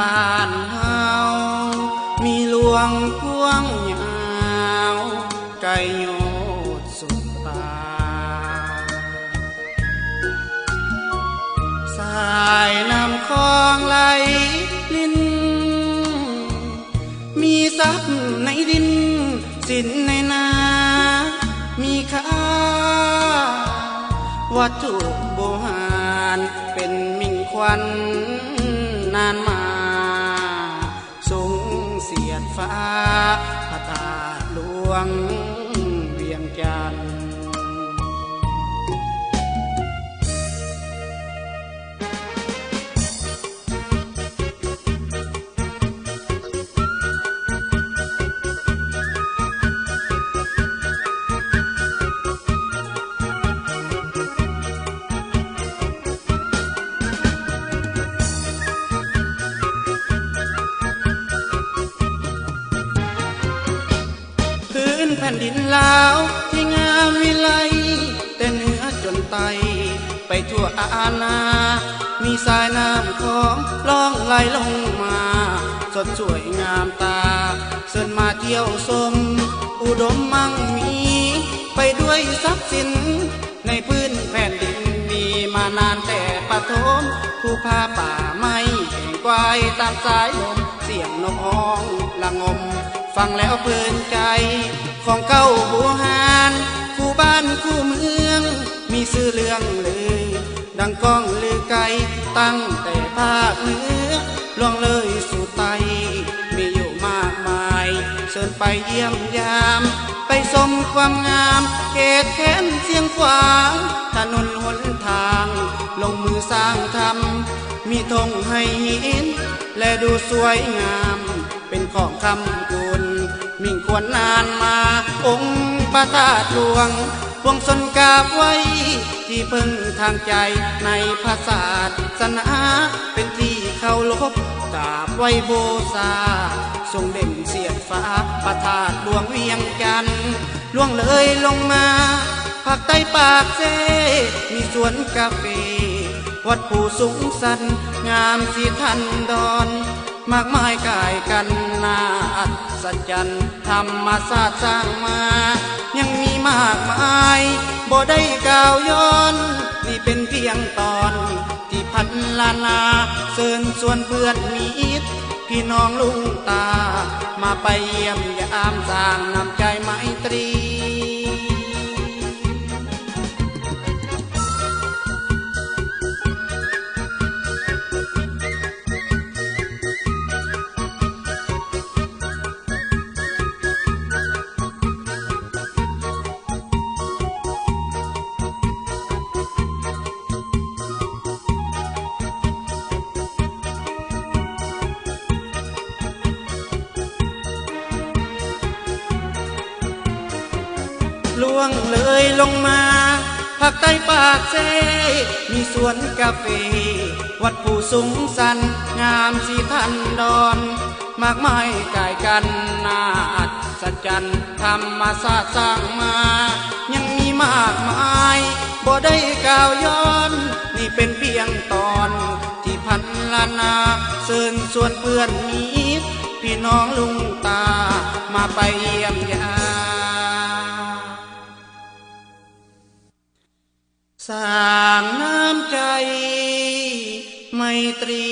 บ้านเฮามีหลวงพวงยาวไกลโยดสุดตาสายน้ำคลองไหลลิ้นมีทรัพย์ในดินสินในนามีค่าวัตถุโบราณเป็นมิ่งขวัญนานมาสูงเสียดฟ้าพระธาตุหลวงเวียงจันทน์แผ่นดินลาวที่งามวิไลแต่เหนือจนไตไปทั่วอาณามีสายน้ำของล่องไหลลงมาสดสวยงามตาเชิญมาเที่ยวชมอุดมมั่งมีไปด้วยทรัพย์สินในพื้นแผ่นดินมีมานานแต่ปฐมผู้พาป่าไม้แห่งควายตามสายลมเสียงนกฮ้องละงมฟังแล้วเพลินใจของเก้าโบราณคู่บ้านคู่เมืองมีชื่อเรื่องลือดังก้องลือไกลตั้งแต่ภาคเหนือล่วงเลยสู่ใต้มีอยู่มากมายเชิญไปเยี่ยมยามไปชมความงามเขตแค้นเสียงขวางถนนหนทางลงมือสร้างทำมีธงให้เห็นและดูสวยงามเป็นของคำคุณมิ่งควรนานมาองค์พระธาตุหลวงพวงสนกราบไว้ที่พึ่งทางใจในพระศาสนาเป็นที่เคารพกราบไหว้บูชาทรงเด่นเสียดฟ้าพระธาตุหลวงเวียงจันทน์ล่วงเลยลงมาภาคใต้ปากเซมีสวนกาแฟวัดผู้สูงสันงามสีทันดอนมากมายกายกันนาอัศจรรย์ธรรมศาสตร์สร้างมายังมีมากมายบ่ได้กล่าวย้อนนี่เป็นเพียงตอนที่พันล้านนาเชิญชวนเพื่อนมิตรพี่น้องลุงตามาไปเยี่ยมยามสร้างน้ำใจไมตรีล่วงเลยลงมาภาคใต้ปากเซมีสวนกาแฟวัดผู้สูงสันงามสีทันดอนมากมายกายกันนาอัศจรรย์ธรรมศาสตร์สร้างมายังมีมากมายบ่ได้กล่าวย้อนนี่เป็นเพียงตอนที่พันล้านนาเชิญชวนเพื่อนมิตรพี่น้องลุงตามาไปเยี่ยมยามสร้างน้ำใจไมตรี